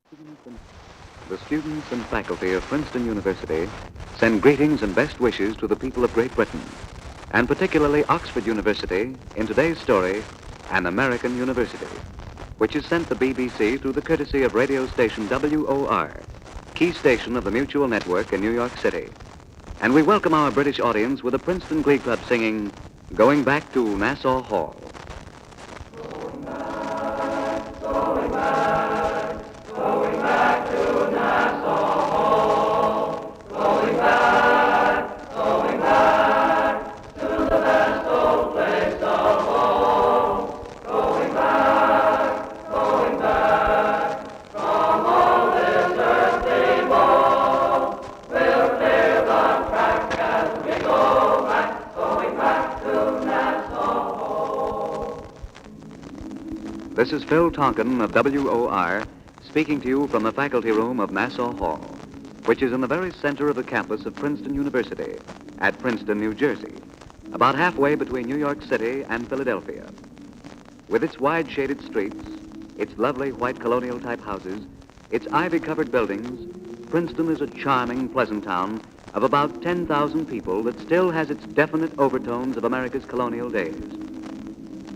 The students and faculty of Princeton University send greetings and best wishes to the people of Great Britain, and particularly Oxford University in today's story, An American University, which is sent the BBC through the courtesy of radio station WOR, key station of the Mutual Network in New York City. And we welcome our British audience with the Princeton Glee Club singing, Going Back to Nassau Hall. This is Phil Tonkin of WOR speaking to you from the faculty room of Nassau Hall, which is in the very center of the campus of Princeton University at Princeton, New Jersey, about halfway between New York City and Philadelphia. With its wide shaded streets, its lovely white colonial-type houses, its ivy-covered buildings, Princeton is a charming, pleasant town of about 10,000 people that still has its definite overtones of America's colonial days.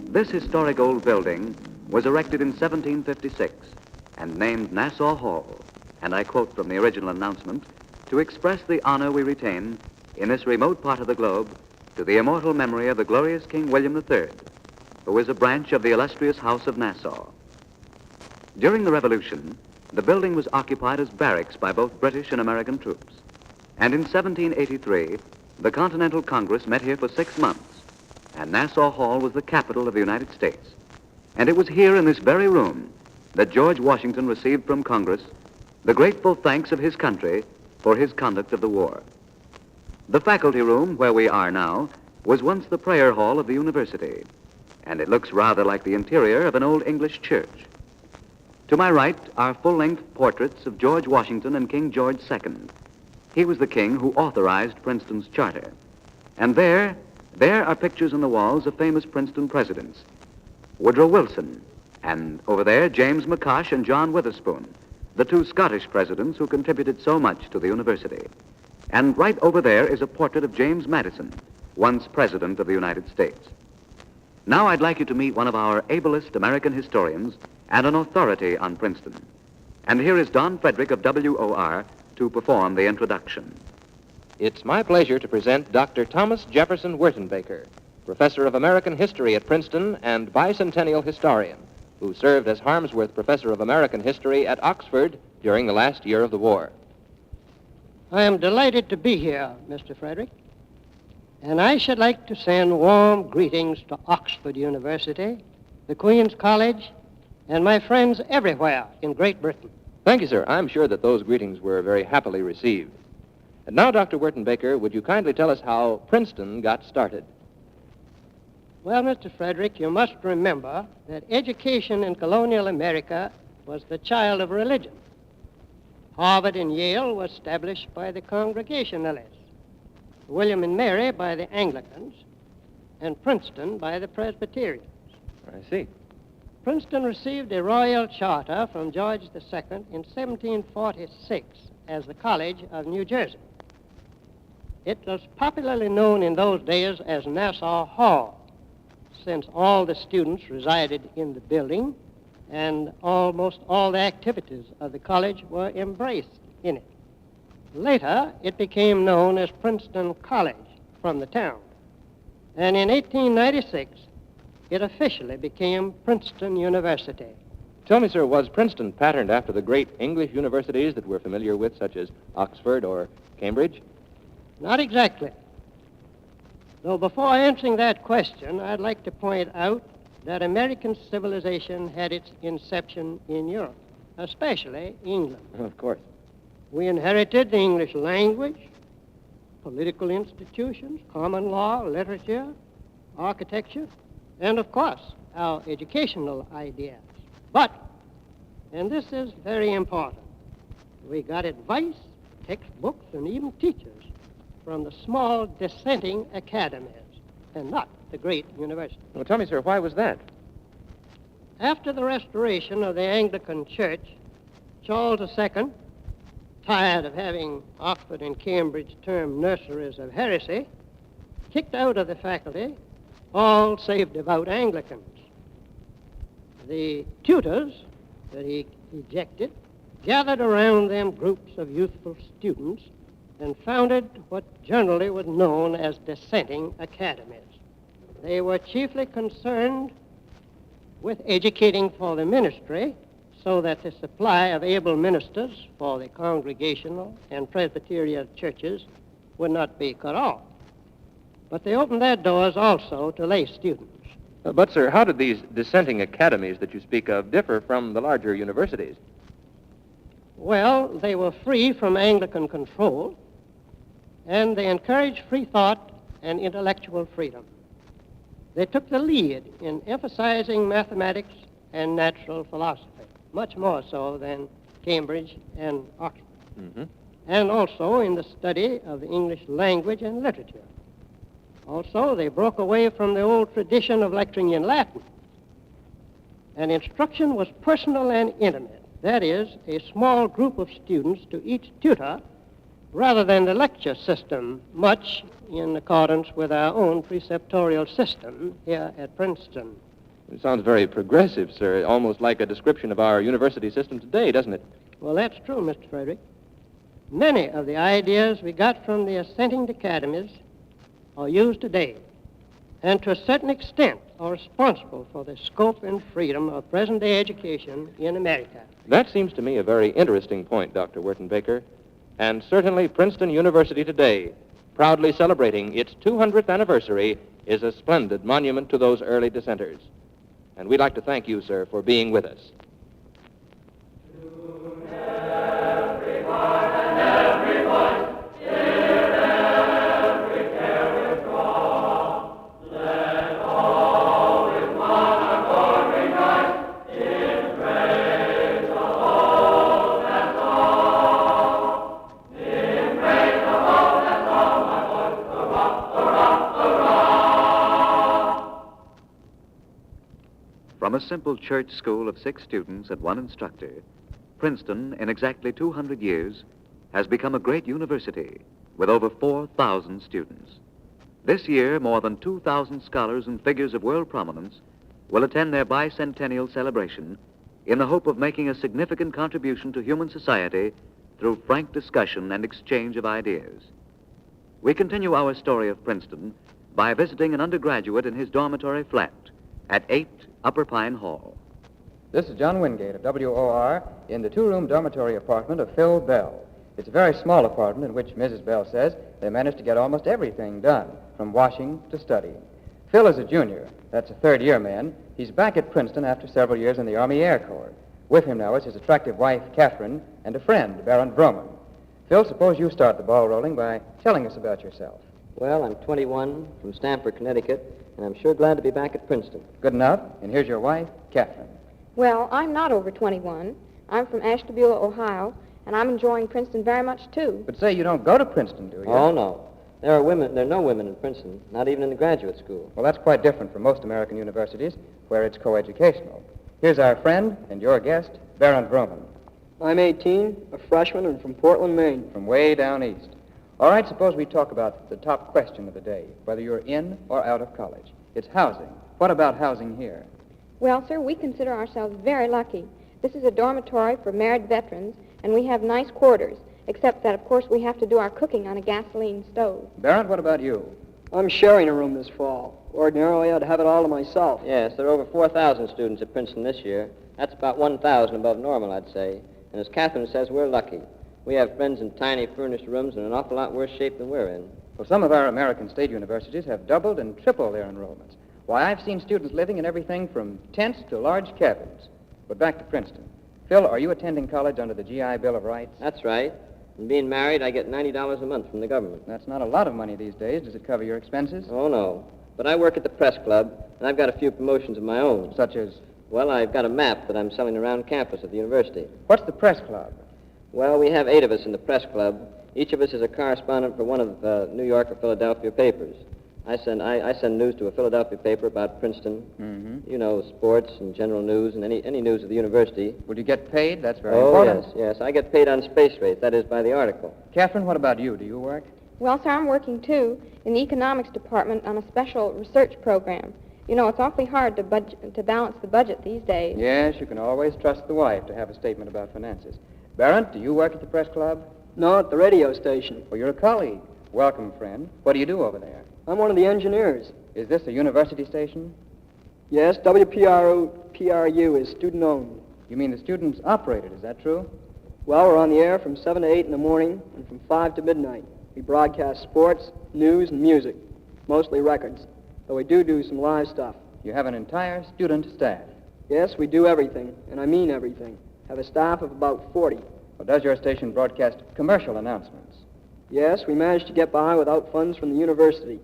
This historic old building was erected in 1756 and named Nassau Hall, and I quote from the original announcement, to express the honor we retain in this remote part of the globe to the immortal memory of the glorious King William III, who was a branch of the illustrious House of Nassau. During the Revolution, the building was occupied as barracks by both British and American troops, and in 1783, the Continental Congress met here for 6 months, and Nassau Hall was the capital of the United States. And it was here in this very room that George Washington received from Congress the grateful thanks of his country for his conduct of the war. The faculty room, where we are now, was once the prayer hall of the university, and it looks rather like the interior of an old English church. To my right are full-length portraits of George Washington and King George II. He was the king who authorized Princeton's charter. And there are pictures on the walls of famous Princeton presidents, Woodrow Wilson, and over there, James McCosh and John Witherspoon, the 2 Scottish presidents who contributed so much to the university. And right over there is a portrait of James Madison, once president of the United States. Now I'd like you to meet one of our ablest American historians and an authority on Princeton. And here is Don Frederick of WOR to perform the introduction. It's my pleasure to present Dr. Thomas Jefferson Wertenbaker, Professor of American History at Princeton and bicentennial historian, who served as Harmsworth Professor of American History at Oxford during the last year of the war. I am delighted to be here, Mr. Frederick, and I should like to send warm greetings to Oxford University, the Queen's College, and my friends everywhere in Great Britain. Thank you, sir. I'm sure that those greetings were very happily received. And now, Dr. Wertenbaker, would you kindly tell us how Princeton got started? Well, Mr. Frederick, you must remember that education in colonial America was the child of religion. Harvard and Yale were established by the Congregationalists, William and Mary by the Anglicans, and Princeton by the Presbyterians. I see. Princeton received a royal charter from George II in 1746 as the College of New Jersey. It was popularly known in those days as Nassau Hall, since all the students resided in the building and almost all the activities of the college were embraced in it. Later, it became known as Princeton College from the town. And in 1896, it officially became Princeton University. Tell me, sir, was Princeton patterned after the great English universities that we're familiar with, such as Oxford or Cambridge? Not exactly. Though before answering that question, I'd like to point out that American civilization had its inception in Europe, especially England. Of course. We inherited the English language, political institutions, common law, literature, architecture, and, of course, our educational ideas. But, and this is very important, we got advice, textbooks, and even teachers from the small dissenting academies, and not the great universities. Well, tell me, sir, why was that? After the restoration of the Anglican Church, Charles II, tired of having Oxford and Cambridge termed nurseries of heresy, kicked out of the faculty all save devout Anglicans. The tutors that he ejected gathered around them groups of youthful students and founded what generally was known as dissenting academies. They were chiefly concerned with educating for the ministry so that the supply of able ministers for the congregational and Presbyterian churches would not be cut off. But they opened their doors also to lay students. But, sir, how did these dissenting academies that you speak of differ from the larger universities? Well, they were free from Anglican control, and they encouraged free thought and intellectual freedom. They took the lead in emphasizing mathematics and natural philosophy, much more so than Cambridge and Oxford, and also in the study of the English language and literature. Also, they broke away from the old tradition of lecturing in Latin, and instruction was personal and intimate. That is, a small group of students to each tutor, rather than the lecture system, much in accordance with our own preceptorial system here at Princeton. It sounds very progressive, sir, almost like a description of our university system today, doesn't it? Well, that's true, Mr. Frederick. Many of the ideas we got from the assenting academies are used today, and to a certain extent are responsible for the scope and freedom of present-day education in America. That seems to me a very interesting point, Dr. Wertenbaker. And certainly Princeton University today, proudly celebrating its 200th anniversary, is a splendid monument to those early dissenters. And we'd like to thank you, sir, for being with us. From a simple church school of 6 students and 1 instructor, Princeton, in exactly 200 years, has become a great university with over 4,000 students. This year, more than 2,000 scholars and figures of world prominence will attend their bicentennial celebration in the hope of making a significant contribution to human society through frank discussion and exchange of ideas. We continue our story of Princeton by visiting an undergraduate in his dormitory flat at 8 Upper Pine Hall. This is John Wingate of WOR in the 2-room dormitory apartment of Phil Bell. It's a very small apartment in which Mrs. Bell says they managed to get almost everything done, from washing to studying. Phil is a junior. That's a third-year man. He's back at Princeton after several years in the Army Air Corps. With him now is his attractive wife, Catherine, and a friend, Baron Vroman. Phil, suppose you start the ball rolling by telling us about yourself. Well, I'm 21, from Stamford, Connecticut, and I'm sure glad to be back at Princeton. Good enough. And here's your wife, Catherine. Well, I'm not over 21. I'm from Ashtabula, Ohio, and I'm enjoying Princeton very much, too. But say, you don't go to Princeton, do you? Oh, no. There are no women in Princeton, not even in the graduate school. Well, that's quite different from most American universities, where it's coeducational. Here's our friend and your guest, Baron Vroman. I'm 18, a freshman, and from Portland, Maine. From way down east. All right, suppose we talk about the top question of the day, whether you're in or out of college. It's housing. What about housing here? Well, sir, we consider ourselves very lucky. This is a dormitory for married veterans, and we have nice quarters, except that, of course, we have to do our cooking on a gasoline stove. Barrett, what about you? I'm sharing a room this fall. Ordinarily, I'd have it all to myself. Yes, there are over 4,000 students at Princeton this year. That's about 1,000 above normal, I'd say. And as Catherine says, we're lucky. We have friends in tiny furnished rooms in an awful lot worse shape than we're in. Well, some of our American state universities have doubled and tripled their enrollments. Why, I've seen students living in everything from tents to large cabins. But back to Princeton. Phil, are you attending college under the GI Bill of Rights? That's right. And being married, I get $90 a month from the government. That's not a lot of money these days. Does it cover your expenses? Oh, no. But I work at the press club, and I've got a few promotions of my own. Such as? Well, I've got a map that I'm selling around campus at the university. What's the press club? Well, we have 8 of us in the press club. Each of us is a correspondent for one of the New York or Philadelphia papers. I send news to a Philadelphia paper about Princeton. Mm-hmm. You know, sports and general news and any news of the university. Will you get paid? That's very Oh, important. yes. I get paid on space rates. That is, by the article. Catherine, what about you? Do you work? Well, sir, I'm working, too, in the economics department on a special research program. You know, it's awfully hard to balance the budget these days. Yes, you can always trust the wife to have a statement about finances. Barrett, do you work at the press club? No, at the radio station. Well, you're a colleague. Welcome, friend. What do you do over there? I'm one of the engineers. Is this a university station? Yes, WPRU is student-owned. You mean the students operate it, is that true? Well, we're on the air from 7 to 8 in the morning and from 5 to midnight. We broadcast sports, news, and music, mostly records, though we do some live stuff. You have an entire student staff. Yes, we do everything, and I mean everything. Have a staff of about 40. Well, does your station broadcast commercial announcements? Yes, we managed to get by without funds from the university.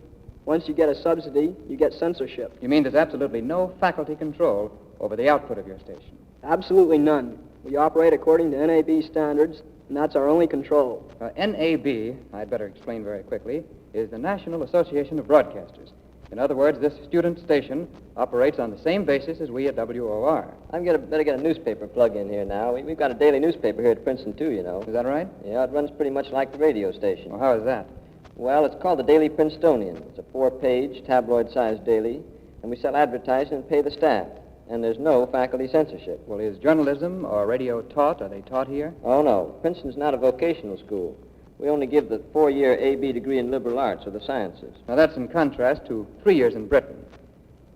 Once you get a subsidy, you get censorship. You mean there's absolutely no faculty control over the output of your station? Absolutely none. We operate according to NAB standards, and that's our only control. NAB, I'd better explain very quickly, is the National Association of Broadcasters. In other words, this student station operates on the same basis as we at WOR. Better get a newspaper plug in here now. We've got a daily newspaper here at Princeton, too, you know. Is that right? Yeah, it runs pretty much like the radio station. Well, how is that? Well, it's called the Daily Princetonian. It's a 4-page, tabloid-sized daily, and we sell advertising and pay the staff. And there's no faculty censorship. Well, is journalism or radio taught? Are they taught here? Oh, no. Princeton's not a vocational school. We only give the 4-year A.B. degree in liberal arts or the sciences. Now, that's in contrast to 3 years in Britain.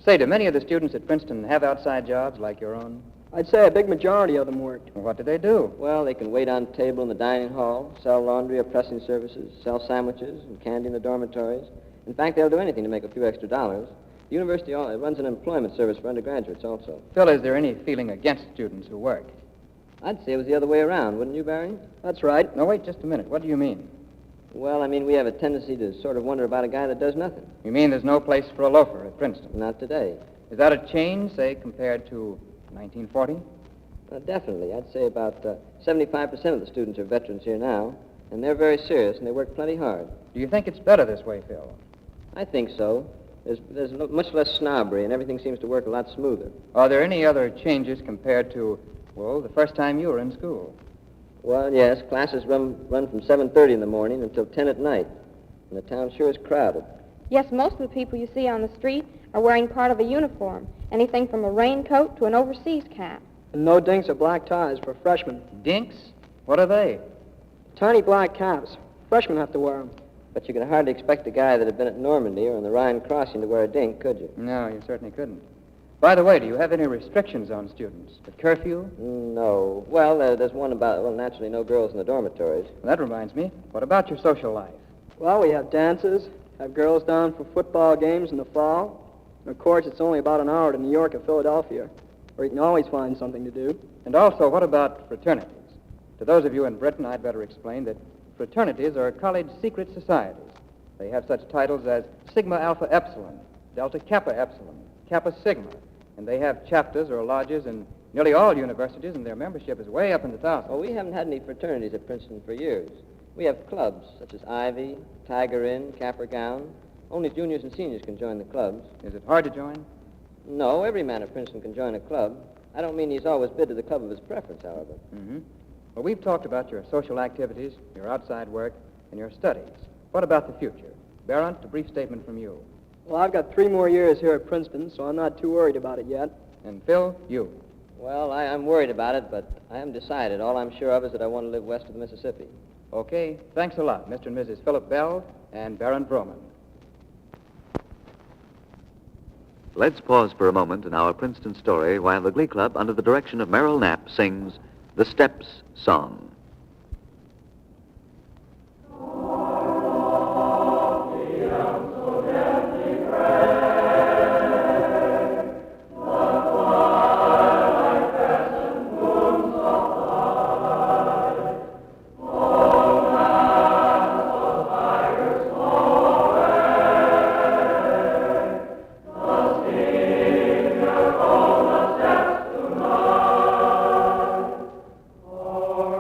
Say, do many of the students at Princeton have outside jobs like your own? I'd say a big majority of them worked. Well, what do they do? Well, they can wait on a table in the dining hall, sell laundry or pressing services, sell sandwiches and candy in the dormitories. In fact, they'll do anything to make a few extra dollars. The university runs an employment service for undergraduates also. Phil, is there any feeling against students who work? I'd say it was the other way around, wouldn't you, Barry? That's right. No, wait just a minute. What do you mean? Well, I mean, we have a tendency to sort of wonder about a guy that does nothing. You mean there's no place for a loafer at Princeton? Not today. Is that a change, say, compared to 1940? Definitely. I'd say about 75% of the students are veterans here now, and they're very serious, and they work plenty hard. Do you think it's better this way, Phil? I think so. There's much less snobbery, and everything seems to work a lot smoother. Are there any other changes compared to, well, the first time you were in school? Well, yes, classes run from 7:30 in the morning until 10 at night, and the town sure is crowded. Yes, most of the people you see on the street are wearing part of a uniform, anything from a raincoat to an overseas cap. And no dinks or black ties for freshmen. Dinks? What are they? Tiny black caps. Freshmen have to wear them. But you could hardly expect a guy that had been at Normandy or on the Rhine crossing to wear a dink, could you? No, you certainly couldn't. By the way, do you have any restrictions on students? A curfew? No. Well, there's one about, well, naturally no girls in the dormitories. Well, that reminds me. What about your social life? Well, we have dances, have girls down for football games in the fall. And of course, it's only about an hour to New York or Philadelphia, where you can always find something to do. And also, what about fraternities? To those of you in Britain, I'd better explain that fraternities are college secret societies. They have such titles as Sigma Alpha Epsilon, Delta Kappa Epsilon, Kappa Sigma, and they have chapters or lodges in nearly all universities, and their membership is way up in the thousands. Well, we haven't had any fraternities at Princeton for years. We have clubs, such as Ivy, Tiger Inn, Capper Gown. Only juniors and seniors can join the clubs. Is it hard to join? No, every man at Princeton can join a club. I don't mean he's always bid to the club of his preference, however. Mm-hmm. Well, we've talked about your social activities, your outside work, and your studies. What about the future? Barrett, a brief statement from you. Well, I've got 3 more years here at Princeton, so I'm not too worried about it yet. And Phil, you. Well, I'm worried about it, but I haven't decided. All I'm sure of is that I want to live west of the Mississippi. Okay, thanks a lot, Mr. and Mrs. Philip Bell and Baron Broman. Let's pause for a moment in our Princeton story while the Glee Club, under the direction of Merrill Knapp, sings The Steps Song. Our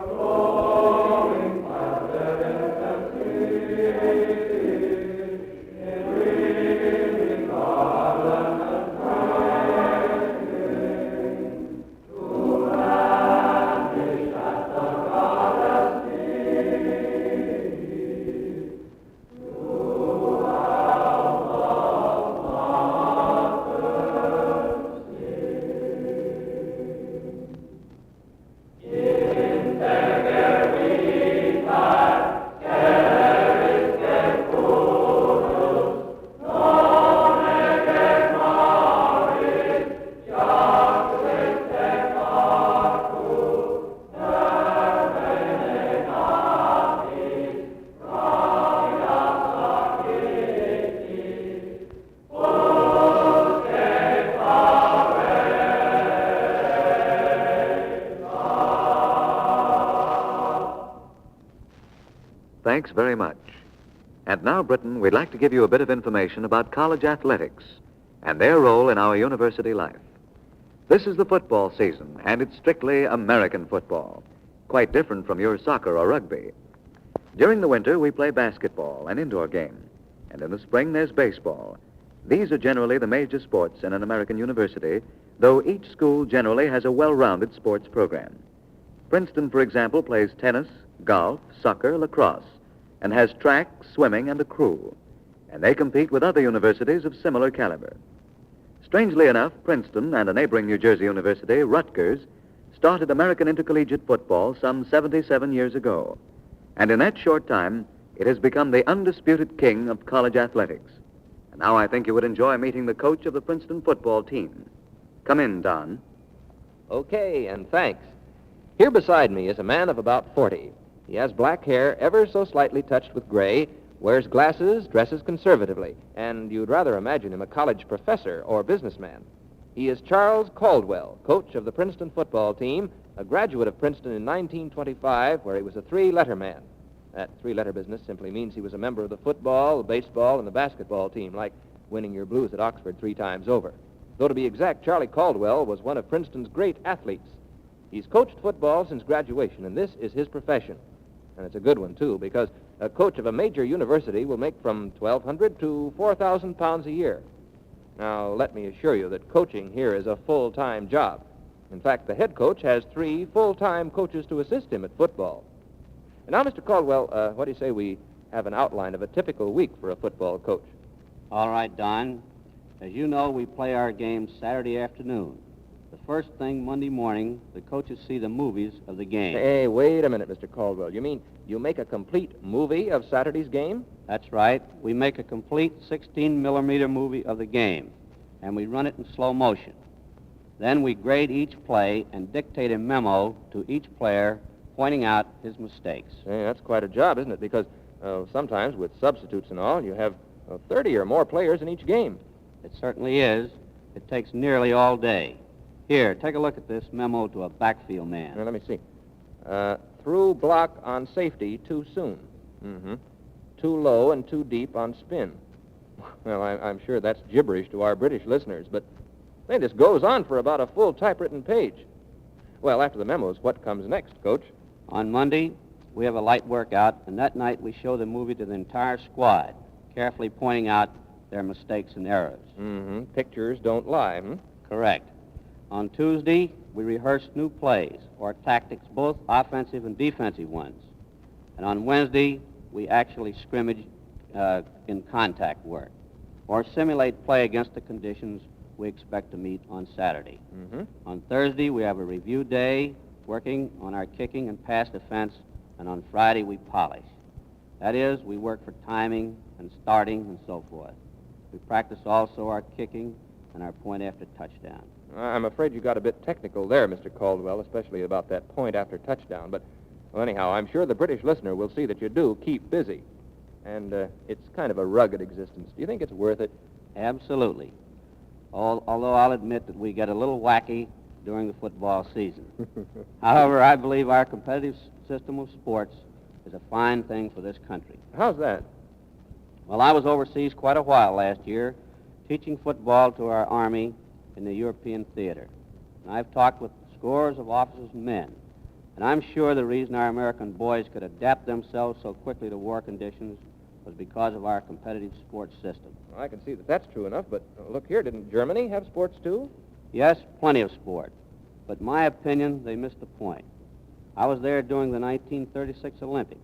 Thanks very much. And now, Britton, we'd like to give you a bit of information about college athletics and their role in our university life. This is the football season, and it's strictly American football, quite different from your soccer or rugby. During the winter, we play basketball, an indoor game, and in the spring, there's baseball. These are generally the major sports in an American university, though each school generally has a well-rounded sports program. Princeton, for example, plays tennis, golf, soccer, lacrosse, and has track, swimming, and a crew. And they compete with other universities of similar caliber. Strangely enough, Princeton and a neighboring New Jersey university, Rutgers, started American intercollegiate football some 77 years ago. And in that short time, it has become the undisputed king of college athletics. And now I think you would enjoy meeting the coach of the Princeton football team. Come in, Don. Okay, and thanks. Here beside me is a man of about 40. He has black hair, ever so slightly touched with gray, wears glasses, dresses conservatively, and you'd rather imagine him a college professor or businessman. He is Charles Caldwell, coach of the Princeton football team, a graduate of Princeton in 1925, where he was a three-letter man. That three-letter business simply means he was a member of the football, the baseball, and the basketball team, like winning your blues at Oxford 3 times over. Though to be exact, Charlie Caldwell was one of Princeton's great athletes. He's coached football since graduation, and this is his profession. And it's a good one, too, because a coach of a major university will make from $1,200 to $4,000 a year. Now, let me assure you that coaching here is a full-time job. In fact, the head coach has 3 full-time coaches to assist him at football. And now, Mr. Caldwell, what do you say we have an outline of a typical week for a football coach? All right, Don. As you know, we play our games Saturday afternoon. The first thing Monday morning, the coaches see the movies of the game. Hey, wait a minute, Mr. Caldwell. You mean you make a complete movie of Saturday's game? That's right. We make a complete 16-millimeter movie of the game, and we run it in slow motion. Then we grade each play and dictate a memo to each player pointing out his mistakes. Hey, that's quite a job, isn't it? Because sometimes with substitutes and all, you have 30 or more players in each game. It certainly is. It takes nearly all day. Here, take a look at this memo to a backfield man. Now, let me see. Through block on safety too soon. Mm-hmm. Too low and too deep on spin. Well, I'm sure that's gibberish to our British listeners, but hey, this goes on for about a full typewritten page. Well, after the memos, what comes next, Coach? On Monday, we have a light workout, and that night we show the movie to the entire squad, carefully pointing out their mistakes and errors. Mm-hmm. Pictures don't lie, hmm? Correct. On Tuesday, we rehearse new plays or tactics, both offensive and defensive ones. And on Wednesday, we actually scrimmage in contact work or simulate play against the conditions we expect to meet on Saturday. Mm-hmm. On Thursday, we have a review day working on our kicking and pass defense, and on Friday, we polish. That is, we work for timing and starting and so forth. We practice also our kicking and our point after touchdown. I'm afraid you got a bit technical there, Mr. Caldwell, especially about that point after touchdown. But, well, anyhow, I'm sure the British listener will see that you do keep busy. And it's kind of a rugged existence. Do you think it's worth it? Absolutely. Although I'll admit that we get a little wacky during the football season. However, I believe our competitive system of sports is a fine thing for this country. How's that? Well, I was overseas quite a while last year, teaching football to our Army in the European theater. And I've talked with scores of officers and men, and I'm sure the reason our American boys could adapt themselves so quickly to war conditions was because of our competitive sports system. Well, I can see that that's true enough, but look here, didn't Germany have sports too? Yes, plenty of sport, but in my opinion, they missed the point. I was there during the 1936 Olympics,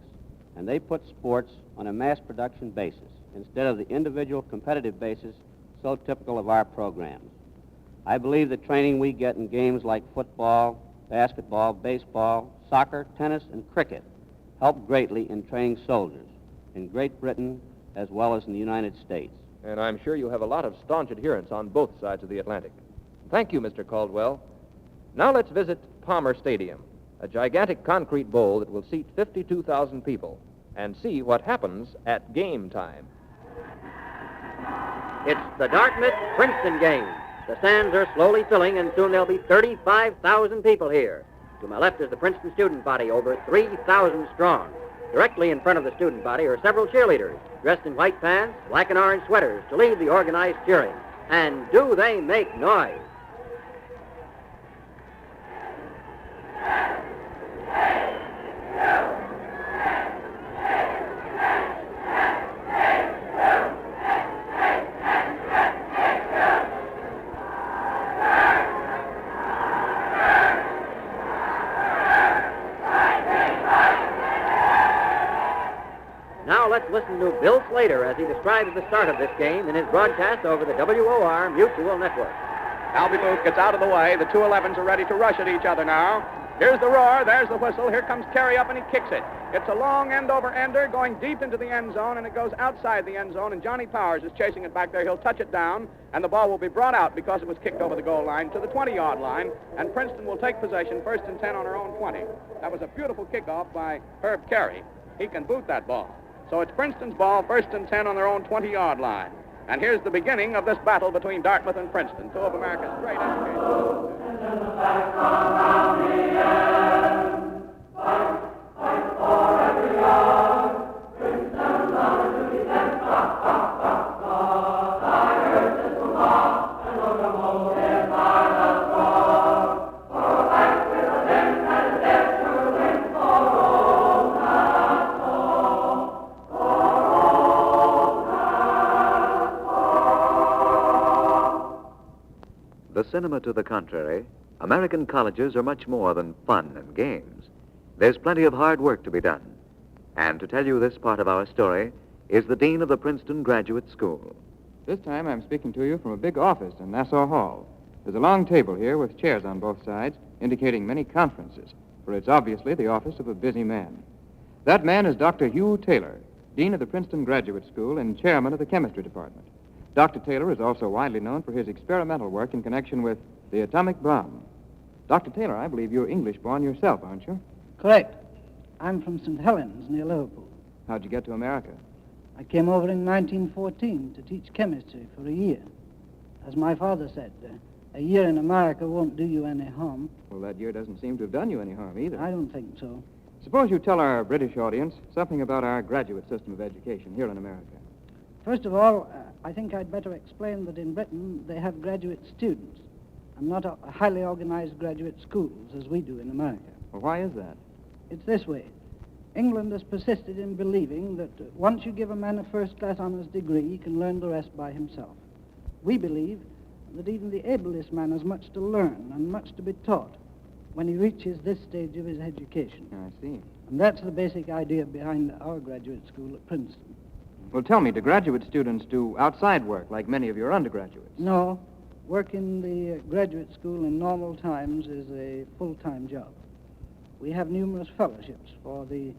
and they put sports on a mass production basis instead of the individual competitive basis so typical of our programs. I believe the training we get in games like football, basketball, baseball, soccer, tennis, and cricket help greatly in training soldiers in Great Britain as well as in the United States. And I'm sure you have a lot of staunch adherents on both sides of the Atlantic. Thank you, Mr. Caldwell. Now let's visit Palmer Stadium, a gigantic concrete bowl that will seat 52,000 people, and see what happens at game time. It's the Dartmouth-Princeton game. The stands are slowly filling, and soon there'll be 35,000 people here. To my left is the Princeton student body, over 3,000 strong. Directly in front of the student body are several cheerleaders, dressed in white pants, black and orange sweaters, to lead the organized cheering. And do they make noise? Now let's listen to Bill Slater as he describes the start of this game in his broadcast over the WOR Mutual Network. Albie Booth gets out of the way. The two 11s are ready to rush at each other now. Here's the roar. There's the whistle. Here comes Carey up, and he kicks it. It's a long end-over-ender going deep into the end zone, and it goes outside the end zone, and Johnny Powers is chasing it back there. He'll touch it down, and the ball will be brought out because it was kicked over the goal line to the 20-yard line, and Princeton will take possession, 1st and 10 on their own 20. That was a beautiful kickoff by Herb Carey. He can boot that ball. So it's Princeton's ball, 1st and 10 on their own 20-yard line. And here's the beginning of this battle between Dartmouth and Princeton, two of America's great educators. The cinema to the contrary, American colleges are much more than fun and games. There's plenty of hard work to be done. And to tell you this part of our story is the dean of the Princeton Graduate School. This time I'm speaking to you from a big office in Nassau Hall. There's a long table here with chairs on both sides, indicating many conferences, for it's obviously the office of a busy man. That man is Dr. Hugh Taylor, dean of the Princeton Graduate School and chairman of the chemistry department. Dr. Taylor is also widely known for his experimental work in connection with the atomic bomb. Dr. Taylor, I believe you're English-born yourself, aren't you? Correct. I'm from St. Helens, near Liverpool. How'd you get to America? I came over in 1914 to teach chemistry for a year. As my father said, a year in America won't do you any harm. Well, that year doesn't seem to have done you any harm either. I don't think so. Suppose you tell our British audience something about our graduate system of education here in America. First of all, I think I'd better explain that in Britain they have graduate students and not a highly organized graduate schools as we do in America. Well, why is that? It's this way. England has persisted in believing that once you give a man a first-class honors degree, he can learn the rest by himself. We believe that even the ablest man has much to learn and much to be taught when he reaches this stage of his education. I see. And that's the basic idea behind our graduate school at Princeton. Well, tell me, do graduate students do outside work like many of your undergraduates? No. Work in the graduate school in normal times is a full-time job. We have numerous fellowships for the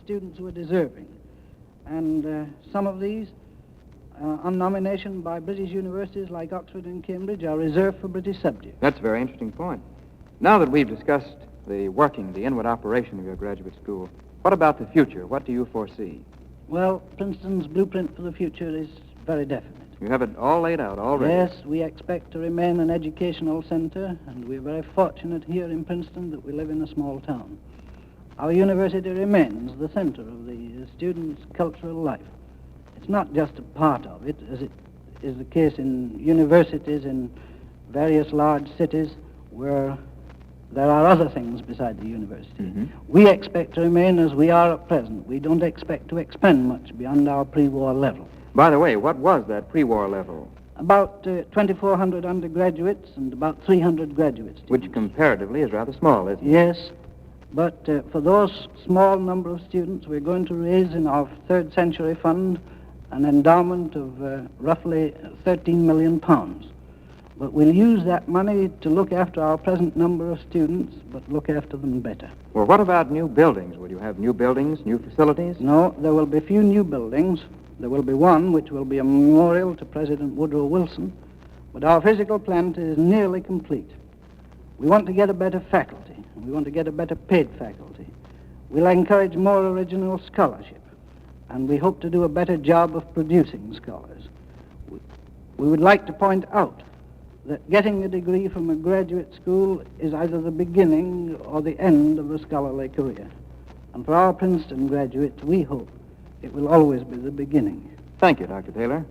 students who are deserving. And some of these, on nomination by British universities like Oxford and Cambridge, are reserved for British subjects. That's a very interesting point. Now that we've discussed the working, the inward operation of your graduate school, what about the future? What do you foresee? Well, Princeton's blueprint for the future is very definite. You have it all laid out already. Yes, we expect to remain an educational center, and we're very fortunate here in Princeton that we live in a small town. Our university remains the center of the students' cultural life. It's not just a part of it, as it is the case in universities in various large cities where there are other things beside the university. Mm-hmm. We expect to remain as we are at present. We don't expect to expand much beyond our pre-war level. By the way, what was that pre-war level? About 2,400 undergraduates and about 300 graduate students. Which comparatively is rather small, isn't it? Yes, but for those small number of students, we're going to raise in our third century fund an endowment of roughly £13 million. But we'll use that money to look after our present number of students, but look after them better. Well, what about new buildings? Will you have new buildings, new facilities? No, there will be few new buildings. There will be one which will be a memorial to President Woodrow Wilson, but our physical plant is nearly complete. We want to get a better faculty, and we want to get a better paid faculty. We'll encourage more original scholarship, and we hope to do a better job of producing scholars. We would like to point out that getting a degree from a graduate school is either the beginning or the end of a scholarly career. And for our Princeton graduates, we hope it will always be the beginning. Thank you, Dr. Taylor.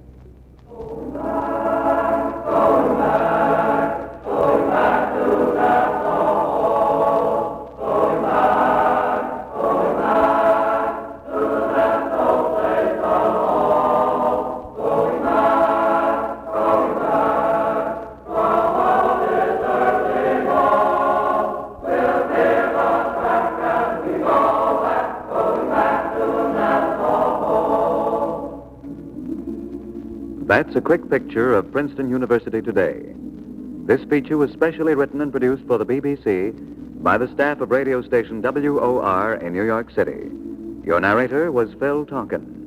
That's a quick picture of Princeton University today. This feature was specially written and produced for the BBC by the staff of radio station WOR in New York City. Your narrator was Phil Tonkin.